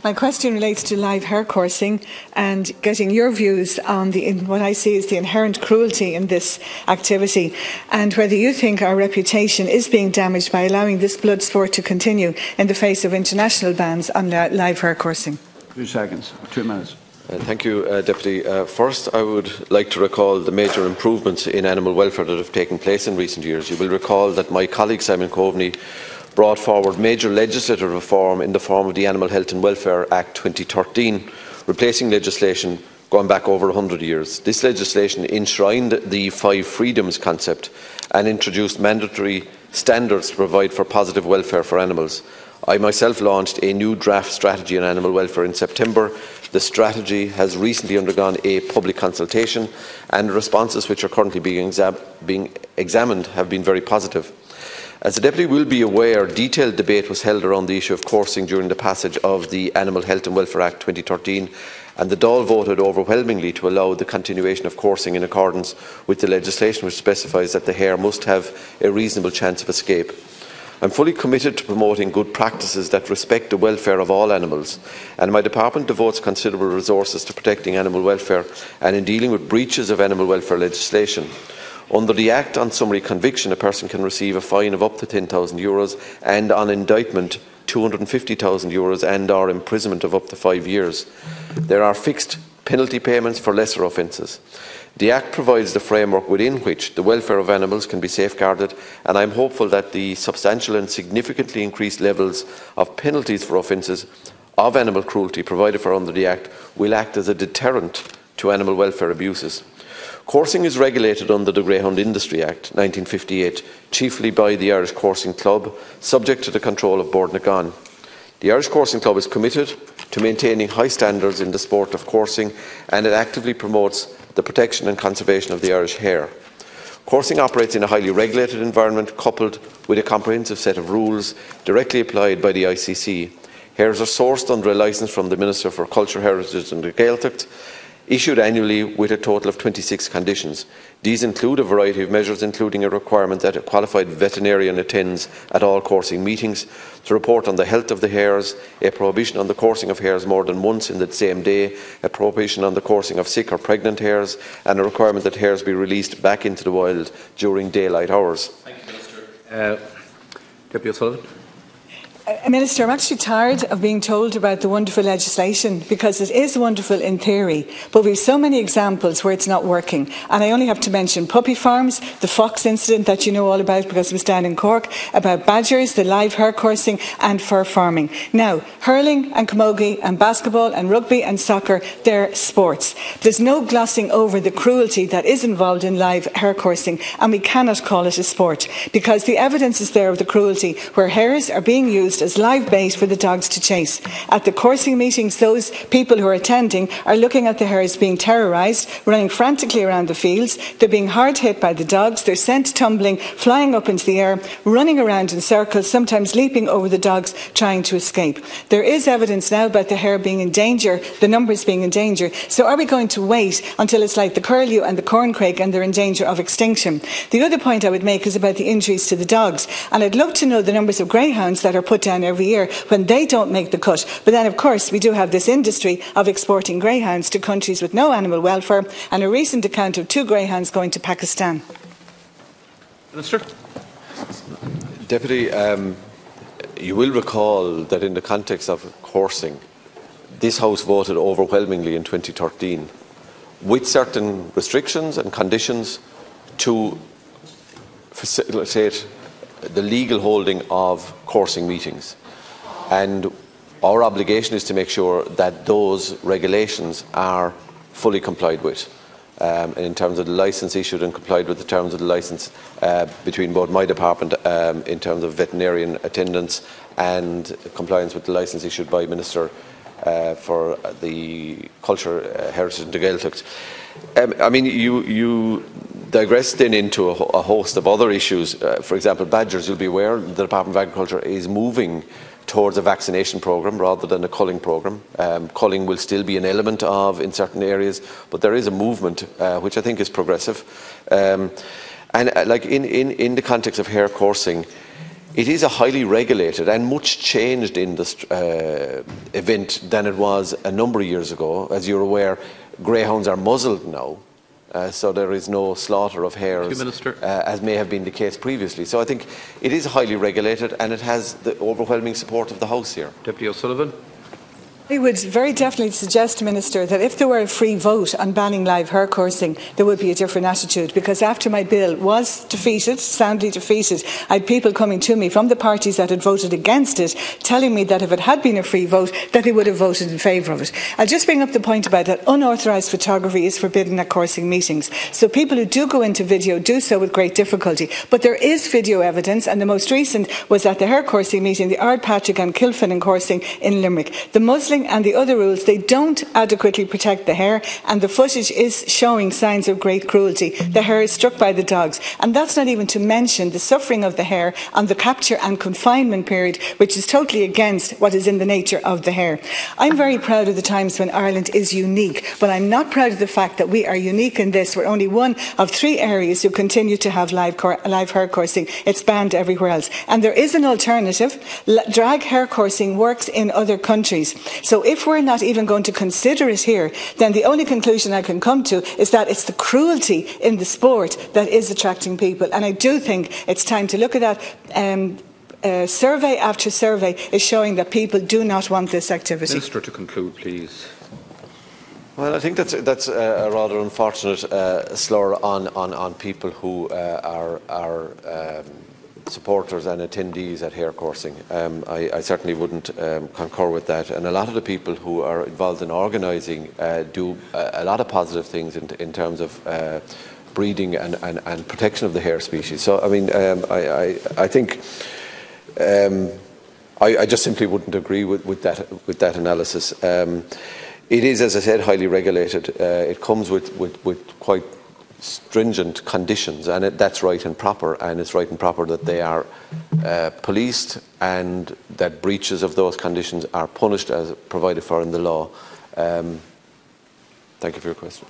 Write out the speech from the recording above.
My question relates to live hare coursing and getting your views on what I see as the inherent cruelty in this activity, and whether you think our reputation is being damaged by allowing this blood sport to continue in the face of international bans on live hare coursing. 2 seconds, 2 minutes. Thank you, Deputy. First, I would like to recall the major improvements in animal welfare that have taken place in recent years. You will recall that my colleague Simon Coveney brought forward major legislative reform in the form of the Animal Health and Welfare Act 2013, replacing legislation going back over 100 years. This legislation enshrined the 5 freedoms concept and introduced mandatory standards to provide for positive welfare for animals. I myself launched a new draft strategy on animal welfare in September. The strategy has recently undergone a public consultation, and the responses which are currently being examined have been very positive. As the Deputy will be aware, detailed debate was held around the issue of coursing during the passage of the Animal Health and Welfare Act 2013, and the Dáil voted overwhelmingly to allow the continuation of coursing in accordance with the legislation which specifies that the hare must have a reasonable chance of escape. I am fully committed to promoting good practices that respect the welfare of all animals, and my department devotes considerable resources to protecting animal welfare and in dealing with breaches of animal welfare legislation. Under the Act, on summary conviction, a person can receive a fine of up to €10,000 and on indictment €250,000 and/or imprisonment of up to 5 years. There are fixed penalty payments for lesser offences. The Act provides the framework within which the welfare of animals can be safeguarded, and I am hopeful that the substantial and significantly increased levels of penalties for offences of animal cruelty provided for under the Act will act as a deterrent to animal welfare abuses. Coursing is regulated under the Greyhound Industry Act 1958, chiefly by the Irish Coursing Club, subject to the control of Bord na Gan. The Irish Coursing Club is committed to maintaining high standards in the sport of coursing, and it actively promotes the protection and conservation of the Irish hare. Coursing operates in a highly regulated environment, coupled with a comprehensive set of rules directly applied by the ICC. Hares are sourced under a licence from the Minister for Culture, Heritage and the Gaeltacht, issued annually with a total of 26 conditions. These include a variety of measures, including a requirement that a qualified veterinarian attends at all coursing meetings, to report on the health of the hares, a prohibition on the coursing of hares more than once in the same day, a prohibition on the coursing of sick or pregnant hares, and a requirement that hares be released back into the wild during daylight hours. Thank you, Minister. Deputy O'Sullivan. Minister, I'm actually tired of being told about the wonderful legislation, because it is wonderful in theory, but we have so many examples where it's not working. And I only have to mention puppy farms, the fox incident that you know all about because it was down in Cork, about badgers, the live hare coursing and fur farming. Now, hurling and camogie and basketball and rugby and soccer, they're sports. There's no glossing over the cruelty that is involved in live hare coursing, and we cannot call it a sport, because the evidence is there of the cruelty, where hares are being used as live bait for the dogs to chase. At the coursing meetings, those people who are attending are looking at the hares being terrorised, running frantically around the fields. They're being hard hit by the dogs. They're sent tumbling, flying up into the air, running around in circles, sometimes leaping over the dogs, trying to escape. There is evidence now about the hare being in danger, the numbers being in danger. So are we going to wait until it's like the curlew and the corncrake and they're in danger of extinction? The other point I would make is about the injuries to the dogs. And I'd love to know the numbers of greyhounds that are put down every year when they don't make the cut. But then, of course, we do have this industry of exporting greyhounds to countries with no animal welfare, and a recent account of 2 greyhounds going to Pakistan. Minister. Deputy, you will recall that in the context of coursing, this House voted overwhelmingly in 2013 with certain restrictions and conditions to facilitate the legal holding of coursing meetings. And our obligation is to make sure that those regulations are fully complied with. In terms of the licence issued and complied with the terms of the licence between both my department in terms of veterinarian attendance and compliance with the licence issued by Minister for the Culture, Heritage and the Gaeltacht. I mean, you digress then into a host of other issues. For example, badgers, you'll be aware the Department of Agriculture is moving towards a vaccination programme rather than a culling programme. Culling will still be an element of in certain areas, but there is a movement which I think is progressive. And like in the context of hare coursing, it is a highly regulated and much changed in this event than it was a number of years ago. As you're aware, greyhounds are muzzled now, so there is no slaughter of hares as may have been the case previously. So I think it is highly regulated and it has the overwhelming support of the House here. Deputy O'Sullivan. I would very definitely suggest, Minister, that if there were a free vote on banning live hare coursing, there would be a different attitude. Because after my bill was defeated, soundly defeated, I had people coming to me from the parties that had voted against it, telling me that if it had been a free vote, that they would have voted in favour of it. I'll just bring up the point about that unauthorised photography is forbidden at coursing meetings. So people who do go into video do so with great difficulty. But there is video evidence, and the most recent was at the hare coursing meeting, the Ardpatrick and Kilfin coursing in Limerick. The muzzling and the other rules, they don't adequately protect the hare, and the footage is showing signs of great cruelty. The hare is struck by the dogs, and that's not even to mention the suffering of the hare on the capture and confinement period, which is totally against what is in the nature of the hare. I'm very proud of the times when Ireland is unique, but I'm not proud of the fact that we are unique in this. We're only one of 3 areas who continue to have live hare coursing. It's banned everywhere else. And there is an alternative. Drag hare coursing works in other countries. So if we're not even going to consider it here, then the only conclusion I can come to is that it's the cruelty in the sport that is attracting people. And I do think it's time to look at that. Survey after survey is showing that people do not want this activity. Minister, to conclude, please. Well, I think that's a rather unfortunate slur on people who are supporters and attendees at hare coursing. I certainly wouldn't concur with that. And a lot of the people who are involved in organising do a lot of positive things in terms of breeding and protection of the hare species. So, I mean, I think I just simply wouldn't agree with that analysis. It is, as I said, highly regulated. It comes with quite stringent conditions, and that's right and proper, and it's right and proper that they are policed and that breaches of those conditions are punished as provided for in the law. Thank you for your question.